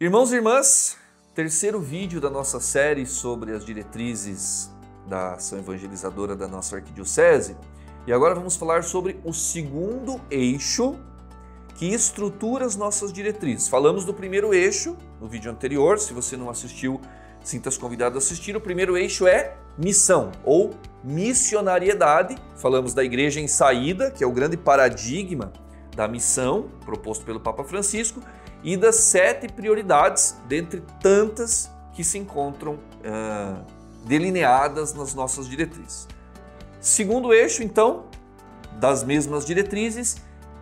Irmãos e irmãs, terceiro vídeo da nossa série sobre as diretrizes da ação evangelizadora da nossa arquidiocese. E agora vamos falar sobre o segundo eixo que estrutura as nossas diretrizes. Falamos do primeiro eixo no vídeo anterior, se você não assistiu, sinta-se convidado a assistir. O primeiro eixo é missão ou missionariedade. Falamos da igreja em saída, que é o grande paradigma da missão proposto pelo Papa Francisco, e das 7 prioridades, dentre tantas que se encontram delineadas nas nossas diretrizes. Segundo eixo, então, das mesmas diretrizes,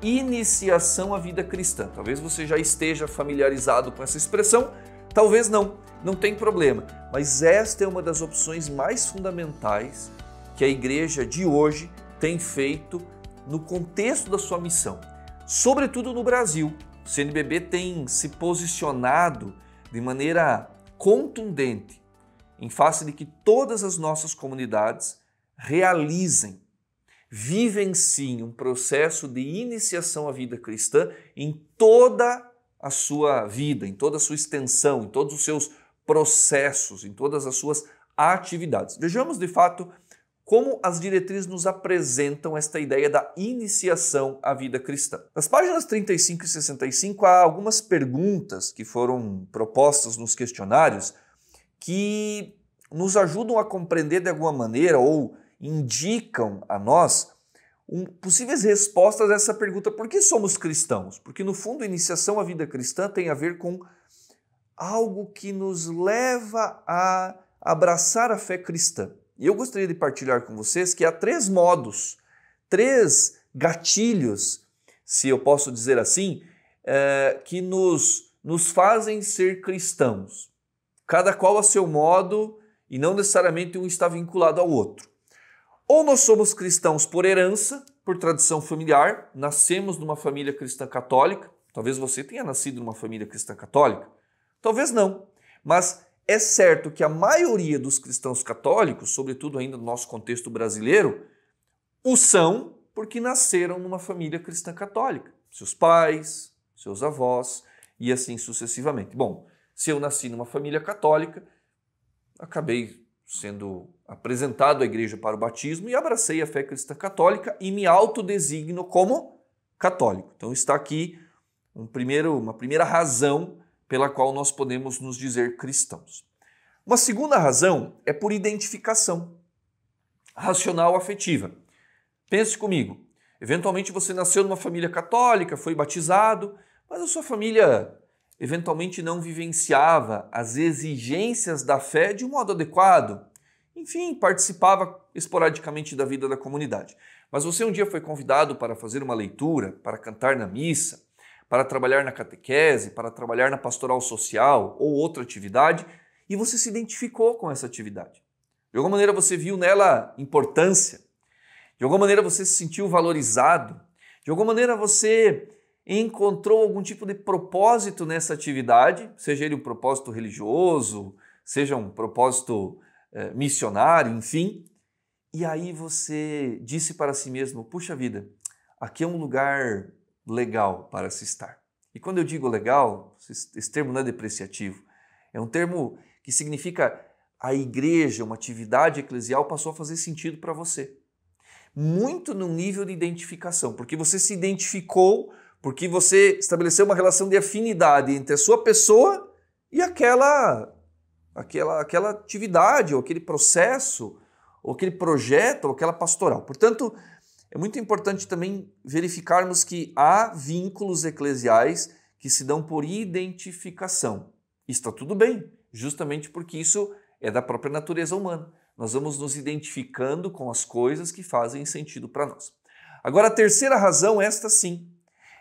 iniciação à vida cristã. Talvez você já esteja familiarizado com essa expressão, talvez não tem problema. Mas esta é uma das opções mais fundamentais que a igreja de hoje tem feito no contexto da sua missão, sobretudo no Brasil. O CNBB tem se posicionado de maneira contundente em face de que todas as nossas comunidades vivenciem um processo de iniciação à vida cristã em toda a sua vida, em toda a sua extensão, em todos os seus processos, em todas as suas atividades. Vejamos de fato como as diretrizes nos apresentam esta ideia da iniciação à vida cristã. Nas páginas 35 e 65 há algumas perguntas que foram propostas nos questionários que nos ajudam a compreender de alguma maneira ou indicam a nós possíveis respostas a essa pergunta: por que somos cristãos? Porque no fundo a iniciação à vida cristã tem a ver com algo que nos leva a abraçar a fé cristã. E eu gostaria de partilhar com vocês que há 3 modos, 3 gatilhos, se eu posso dizer assim, que nos fazem ser cristãos. Cada qual a seu modo e não necessariamente um está vinculado ao outro. Ou nós somos cristãos por herança, por tradição familiar, nascemos numa família cristã católica, talvez você tenha nascido numa família cristã católica, talvez não, mas é certo que a maioria dos cristãos católicos, sobretudo ainda no nosso contexto brasileiro, o são porque nasceram numa família cristã católica. Seus pais, seus avós e assim sucessivamente. Bom, se eu nasci numa família católica, acabei sendo apresentado à igreja para o batismo e abracei a fé cristã católica e me autodesigno como católico. Então está aqui uma primeira razão pela qual nós podemos nos dizer cristãos. Uma segunda razão é por identificação racional afetiva. Pense comigo, eventualmente você nasceu numa família católica, foi batizado, mas a sua família eventualmente não vivenciava as exigências da fé de um modo adequado. Enfim, participava esporadicamente da vida da comunidade. Mas você um dia foi convidado para fazer uma leitura, para cantar na missa, para trabalhar na catequese, para trabalhar na pastoral social ou outra atividade, e você se identificou com essa atividade. De alguma maneira você viu nela importância, de alguma maneira você se sentiu valorizado, de alguma maneira você encontrou algum tipo de propósito nessa atividade, seja ele um propósito religioso, seja um propósito missionário, enfim, e aí você disse para si mesmo: puxa vida, aqui é um lugar legal para se estar. E quando eu digo legal, esse termo não é depreciativo, é um termo que significa a igreja, uma atividade eclesial passou a fazer sentido para você. Muito no nível de identificação, porque você se identificou, porque você estabeleceu uma relação de afinidade entre a sua pessoa e aquela atividade, ou aquele processo, ou aquele projeto, ou aquela pastoral. Portanto, é muito importante também verificarmos que há vínculos eclesiais que se dão por identificação. Está tudo bem, justamente porque isso é da própria natureza humana. Nós vamos nos identificando com as coisas que fazem sentido para nós. Agora, a terceira razão, esta sim,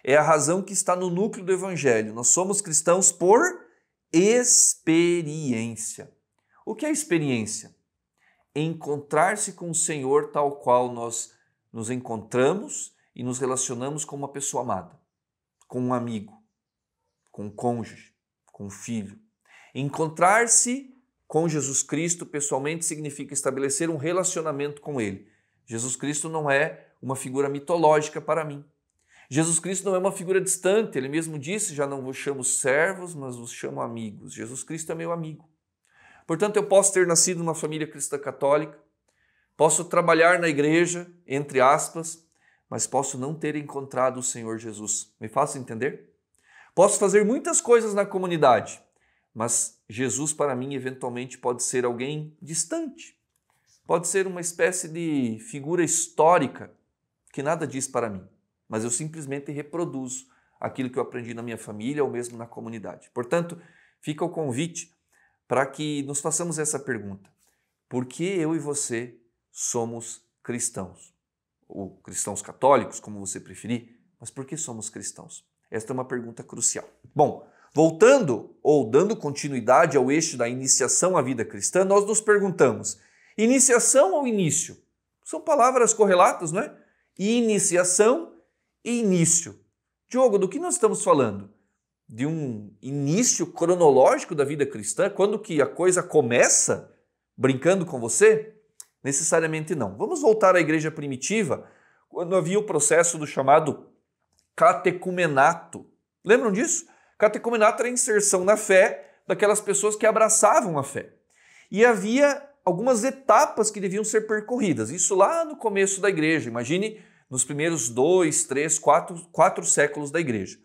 é a razão que está no núcleo do Evangelho. Nós somos cristãos por experiência. O que é experiência? Encontrar-se com o Senhor tal qual nós nos encontramos e nos relacionamos com uma pessoa amada, com um amigo, com um cônjuge, com um filho. Encontrar-se com Jesus Cristo pessoalmente significa estabelecer um relacionamento com Ele. Jesus Cristo não é uma figura mitológica para mim. Jesus Cristo não é uma figura distante, ele mesmo disse, já não vos chamo servos, mas vos chamo amigos. Jesus Cristo é meu amigo. Portanto, eu posso ter nascido numa família cristã católica, posso trabalhar na igreja, entre aspas, mas posso não ter encontrado o Senhor Jesus. Me faço entender? Posso fazer muitas coisas na comunidade, mas Jesus para mim eventualmente pode ser alguém distante. Pode ser uma espécie de figura histórica que nada diz para mim, mas eu simplesmente reproduzo aquilo que eu aprendi na minha família ou mesmo na comunidade. Portanto, fica o convite para que nos façamos essa pergunta. Por que eu e você somos cristãos? Ou cristãos católicos, como você preferir, mas por que somos cristãos? Esta é uma pergunta crucial. Bom, voltando ou dando continuidade ao eixo da iniciação à vida cristã, nós nos perguntamos, iniciação ou início? São palavras correlatas, não é? Iniciação e início. Diogo, do que nós estamos falando? De um início cronológico da vida cristã? Quando que a coisa começa? Brincando com você? Necessariamente não. Vamos voltar à igreja primitiva, quando havia o processo do chamado catecumenato. Lembram disso? Catecumenato era a inserção na fé daquelas pessoas que abraçavam a fé. E havia algumas etapas que deviam ser percorridas. Isso lá no começo da igreja. Imagine nos primeiros 2, 3, 4 séculos da igreja.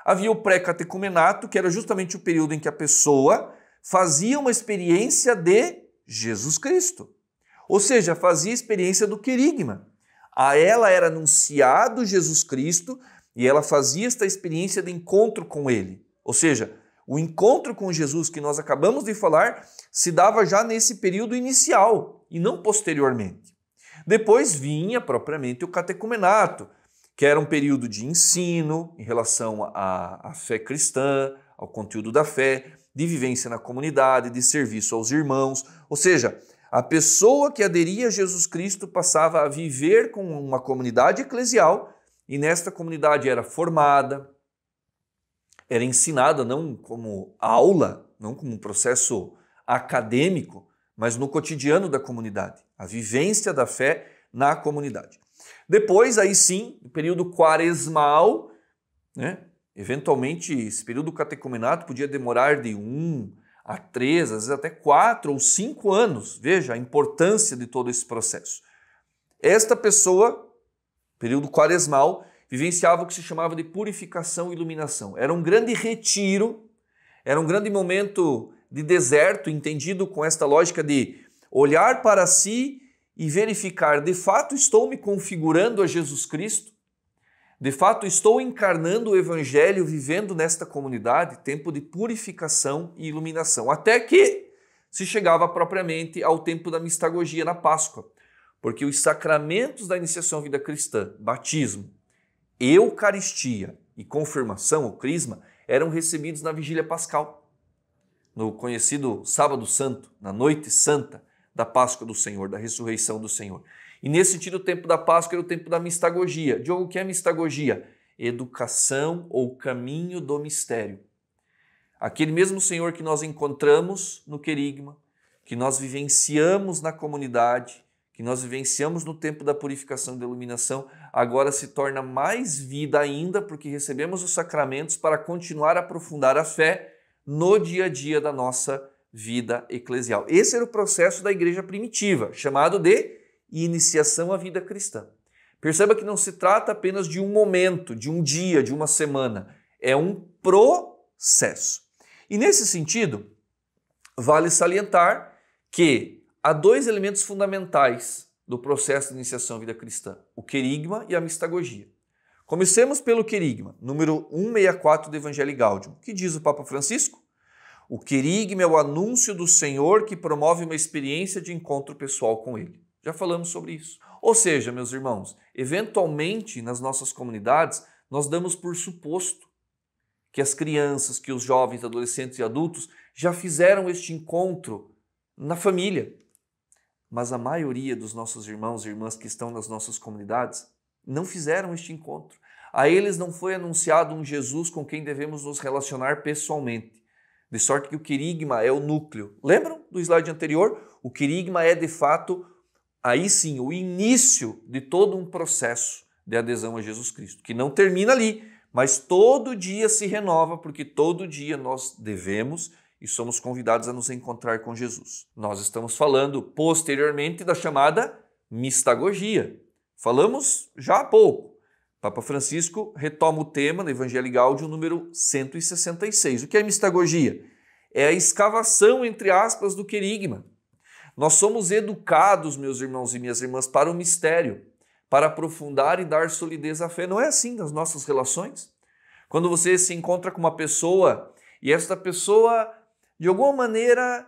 Havia o pré-catecumenato, que era justamente o período em que a pessoa fazia uma experiência de Jesus Cristo. Ou seja, fazia experiência do querigma. A ela era anunciado Jesus Cristo e ela fazia esta experiência de encontro com ele. Ou seja, o encontro com Jesus que nós acabamos de falar se dava já nesse período inicial e não posteriormente. Depois vinha propriamente o catecumenato, que era um período de ensino em relação à fé cristã, ao conteúdo da fé, de vivência na comunidade, de serviço aos irmãos. Ou seja, a pessoa que aderia a Jesus Cristo passava a viver com uma comunidade eclesial e nesta comunidade era formada, era ensinada não como aula, não como um processo acadêmico, mas no cotidiano da comunidade, a vivência da fé na comunidade. Depois, aí sim, o período quaresmal, eventualmente esse período catecumenato podia demorar de 1 a 3, às vezes até 4 ou 5 anos. Veja a importância de todo esse processo. Esta pessoa, período quaresmal, vivenciava o que se chamava de purificação e iluminação. Era um grande retiro, era um grande momento de deserto, entendido com esta lógica de olhar para si e verificar, de fato estou me configurando a Jesus Cristo? De fato estou encarnando o Evangelho, vivendo nesta comunidade? Tempo de purificação e iluminação. Até que se chegava propriamente ao tempo da mistagogia na Páscoa. Porque os sacramentos da iniciação à vida cristã, batismo, Eucaristia e confirmação, o crisma, eram recebidos na vigília pascal, no conhecido Sábado Santo, na noite santa da Páscoa do Senhor, da ressurreição do Senhor. E nesse sentido, o tempo da Páscoa era o tempo da mistagogia. Diogo, o que é mistagogia? Educação ou caminho do mistério. Aquele mesmo Senhor que nós encontramos no querigma, que nós vivenciamos na comunidade, que nós vivenciamos no tempo da purificação e da iluminação, agora se torna mais vida ainda, porque recebemos os sacramentos para continuar a aprofundar a fé no dia a dia da nossa vida eclesial. Esse era o processo da igreja primitiva, chamado de iniciação à vida cristã. Perceba que não se trata apenas de um momento, de um dia, de uma semana. É um processo. E nesse sentido, vale salientar que há 2 elementos fundamentais do processo de iniciação à vida cristã, o querigma e a mistagogia. Comecemos pelo querigma, número 164 do Evangelii Gaudium. O que diz o Papa Francisco? O querigma é o anúncio do Senhor que promove uma experiência de encontro pessoal com Ele. Já falamos sobre isso. Ou seja, meus irmãos, eventualmente nas nossas comunidades nós damos por suposto que as crianças, que os jovens, adolescentes e adultos já fizeram este encontro na família. Mas a maioria dos nossos irmãos e irmãs que estão nas nossas comunidades não fizeram este encontro. A eles não foi anunciado um Jesus com quem devemos nos relacionar pessoalmente. De sorte que o querigma é o núcleo. Lembram do slide anterior? O querigma é, de fato, aí sim, o início de todo um processo de adesão a Jesus Cristo, que não termina ali, mas todo dia se renova, porque todo dia nós devemos e somos convidados a nos encontrar com Jesus. Nós estamos falando posteriormente da chamada mistagogia. Falamos já há pouco. Papa Francisco retoma o tema no Evangelii Gaudium número 166. O que é mistagogia? É a escavação, entre aspas, do querigma. Nós somos educados, meus irmãos e minhas irmãs, para o mistério, para aprofundar e dar solidez à fé. Não é assim nas nossas relações? Quando você se encontra com uma pessoa e esta pessoa, de alguma maneira,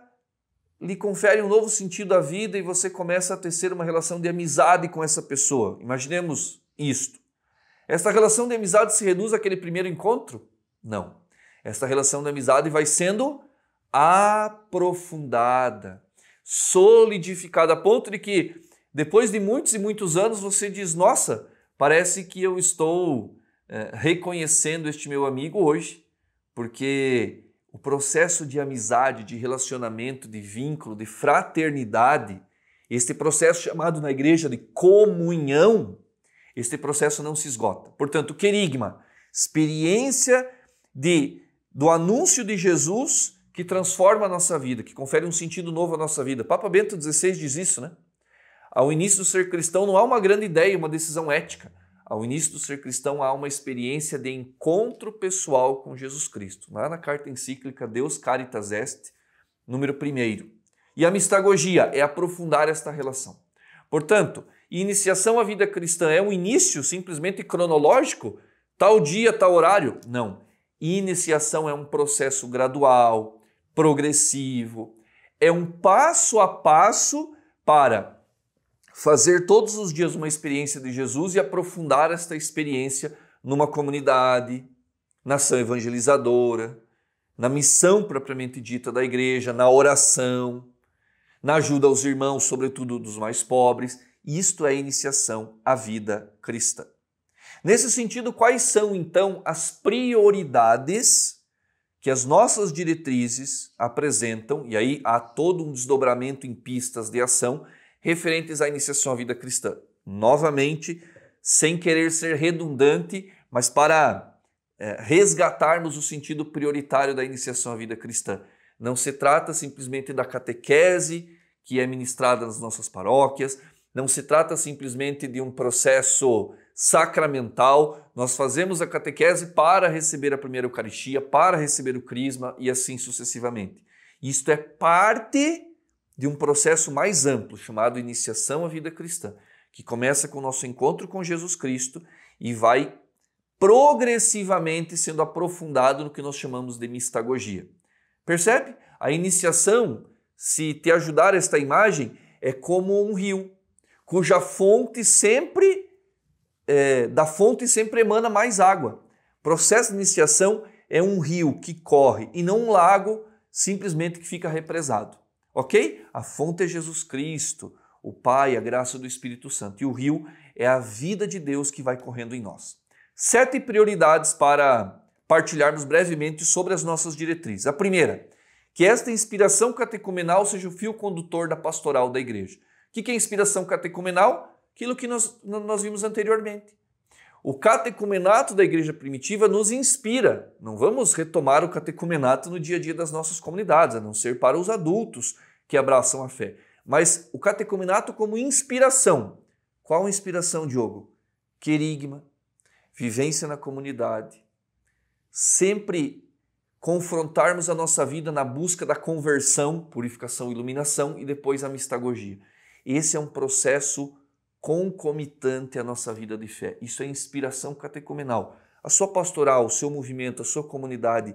lhe confere um novo sentido à vida e você começa a tecer uma relação de amizade com essa pessoa. Imaginemos isto. Esta relação de amizade se reduz àquele primeiro encontro? Não. Esta relação de amizade vai sendo aprofundada, solidificada, a ponto de que depois de muitos e muitos anos você diz, nossa, parece que eu estou reconhecendo este meu amigo hoje, porque o processo de amizade, de relacionamento, de vínculo, de fraternidade, este processo chamado na igreja de comunhão, este processo não se esgota. Portanto, querigma, experiência do anúncio de Jesus que transforma a nossa vida, que confere um sentido novo à nossa vida. Papa Bento XVI diz isso, né? Ao início do ser cristão não há uma grande ideia, uma decisão ética. Ao início do ser cristão há uma experiência de encontro pessoal com Jesus Cristo. Lá na carta encíclica Deus Caritas Est, número 1. E a mistagogia é aprofundar esta relação. Portanto, iniciação à vida cristã é um início simplesmente cronológico? Tal dia, tal horário? Não. Iniciação é um processo gradual, progressivo, é um passo a passo para fazer todos os dias uma experiência de Jesus e aprofundar esta experiência numa comunidade, na ação evangelizadora, na missão propriamente dita da igreja, na oração, na ajuda aos irmãos, sobretudo dos mais pobres. Isto é iniciação à vida cristã. Nesse sentido, quais são então as prioridades que as nossas diretrizes apresentam, e aí há todo um desdobramento em pistas de ação referentes à iniciação à vida cristã? Novamente, sem querer ser redundante, mas para resgatarmos o sentido prioritário da iniciação à vida cristã. Não se trata simplesmente da catequese que é ministrada nas nossas paróquias, não se trata simplesmente de um processo sacramental. Nós fazemos a catequese para receber a primeira Eucaristia, para receber o crisma e assim sucessivamente. Isto é parte de um processo mais amplo, chamado iniciação à vida cristã, que começa com o nosso encontro com Jesus Cristo e vai progressivamente sendo aprofundado no que nós chamamos de mistagogia. Percebe? A iniciação, se te ajudar esta imagem, é como um rio, cuja fonte da fonte sempre emana mais água. O processo de iniciação é um rio que corre e não um lago simplesmente que fica represado. Ok? A fonte é Jesus Cristo, o Pai, a graça do Espírito Santo. E o rio é a vida de Deus que vai correndo em nós. 7 prioridades para partilharmos brevemente sobre as nossas diretrizes. A primeira, que esta inspiração catecumenal seja o fio condutor da pastoral da igreja. O que é inspiração catecumenal? Aquilo que nós vimos anteriormente. O catecumenato da igreja primitiva nos inspira. Não vamos retomar o catecumenato no dia a dia das nossas comunidades, a não ser para os adultos que abraçam a fé. Mas o catecumenato como inspiração. Qual a inspiração, Diogo? Querigma, vivência na comunidade. Sempre confrontarmos a nossa vida na busca da conversão, purificação e iluminação e depois a mistagogia. Esse é um processo concomitante à nossa vida de fé. Isso é inspiração catecumenal. A sua pastoral, o seu movimento, a sua comunidade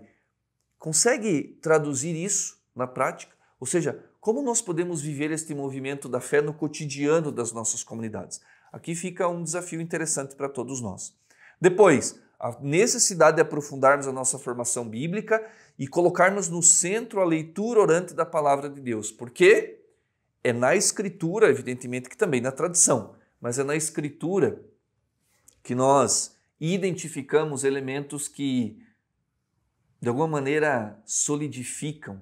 consegue traduzir isso na prática? Ou seja, como nós podemos viver este movimento da fé no cotidiano das nossas comunidades? Aqui fica um desafio interessante para todos nós. Depois, a necessidade de aprofundarmos a nossa formação bíblica e colocarmos no centro a leitura orante da palavra de Deus. Por quê? É na Escritura, evidentemente que também na tradição, mas é na Escritura que nós identificamos elementos que, de alguma maneira, solidificam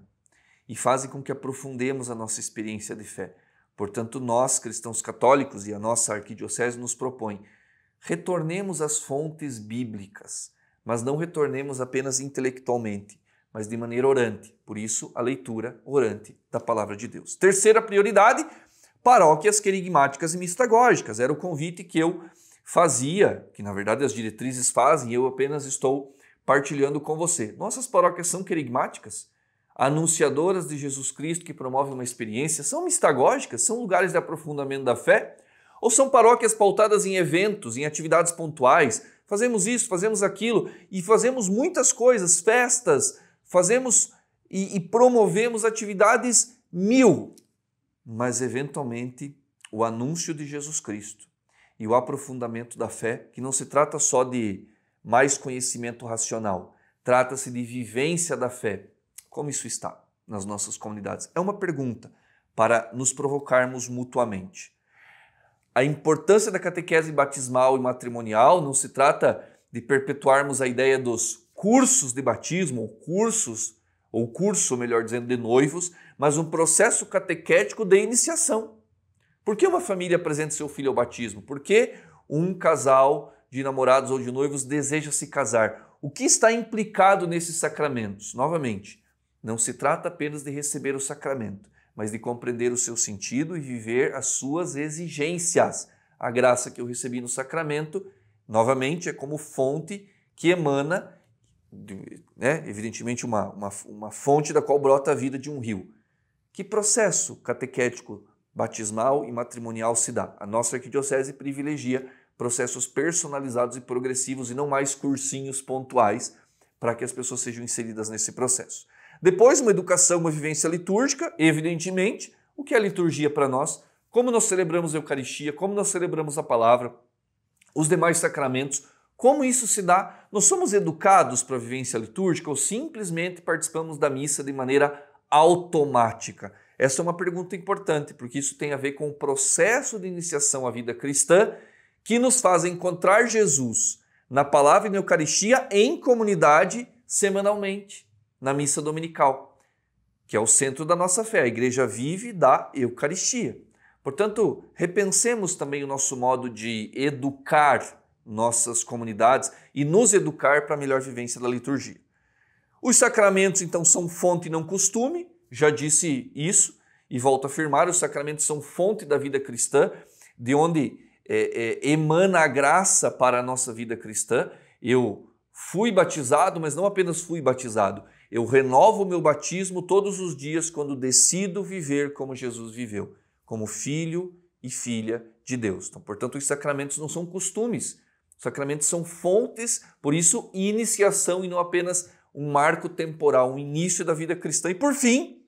e fazem com que aprofundemos a nossa experiência de fé. Portanto, nós, cristãos católicos, e a nossa arquidiocese nos propõe retornemos às fontes bíblicas, mas não retornemos apenas intelectualmente, mas de maneira orante. Por isso, a leitura orante da palavra de Deus. Terceira prioridade, paróquias querigmáticas e mistagógicas. Era o convite que eu fazia, que na verdade as diretrizes fazem, e eu apenas estou partilhando com você. Nossas paróquias são querigmáticas, anunciadoras de Jesus Cristo que promovem uma experiência, são mistagógicas, são lugares de aprofundamento da fé, ou são paróquias pautadas em eventos, em atividades pontuais, fazemos isso, fazemos aquilo, e fazemos muitas coisas, festas, fazemos e promovemos atividades mil, mas eventualmente o anúncio de Jesus Cristo e o aprofundamento da fé, que não se trata só de mais conhecimento racional, trata-se de vivência da fé. Como isso está nas nossas comunidades? É uma pergunta para nos provocarmos mutuamente. A importância da catequese batismal e matrimonial não se trata de perpetuarmos a ideia dos cursos de batismo, ou curso, melhor dizendo, de noivos, mas um processo catequético de iniciação. Por que uma família apresenta seu filho ao batismo? Por que um casal de namorados ou de noivos deseja se casar? O que está implicado nesses sacramentos? Novamente, não se trata apenas de receber o sacramento, mas de compreender o seu sentido e viver as suas exigências. A graça que eu recebi no sacramento, novamente, é como fonte que emana, evidentemente, uma fonte da qual brota a vida de um rio. Que processo catequético, batismal e matrimonial se dá? A nossa arquidiocese privilegia processos personalizados e progressivos e não mais cursinhos pontuais para que as pessoas sejam inseridas nesse processo. Depois, uma educação, uma vivência litúrgica, evidentemente. O que é a liturgia para nós? Como nós celebramos a Eucaristia, como nós celebramos a palavra, os demais sacramentos, como isso se dá? Nós somos educados para a vivência litúrgica ou simplesmente participamos da missa de maneira automática? Essa é uma pergunta importante, porque isso tem a ver com o processo de iniciação à vida cristã que nos faz encontrar Jesus na palavra e na Eucaristia em comunidade semanalmente, na missa dominical, que é o centro da nossa fé. A igreja vive da Eucaristia. Portanto, repensemos também o nosso modo de educar nossas comunidades e nos educar para a melhor vivência da liturgia. Os sacramentos, então, são fonte e não costume. Já disse isso e volto a afirmar, os sacramentos são fonte da vida cristã, de onde emana a graça para a nossa vida cristã. Eu fui batizado, mas não apenas fui batizado, eu renovo o meu batismo todos os dias quando decido viver como Jesus viveu, como filho e filha de Deus. Então, portanto, os sacramentos não são costumes, os sacramentos são fontes, por isso, iniciação e não apenas um marco temporal, um início da vida cristã. E, por fim,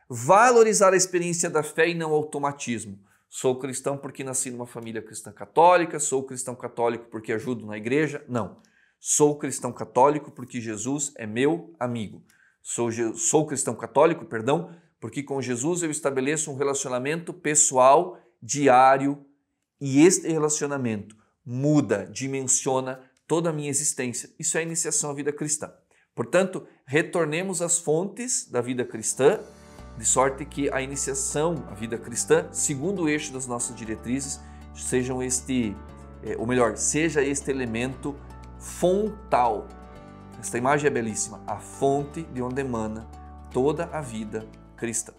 valorizar a experiência da fé e não o automatismo. Sou cristão porque nasci numa família cristã católica, sou cristão católico porque ajudo na igreja. Não. Sou cristão católico porque Jesus é meu amigo. Sou cristão católico, porque com Jesus eu estabeleço um relacionamento pessoal, diário, e este relacionamento muda, dimensiona toda a minha existência. Isso é a iniciação à vida cristã. Portanto, retornemos às fontes da vida cristã, de sorte que a iniciação à vida cristã, segundo o eixo das nossas diretrizes, seja este elemento fontal. Esta imagem é belíssima, a fonte de onde emana toda a vida cristã.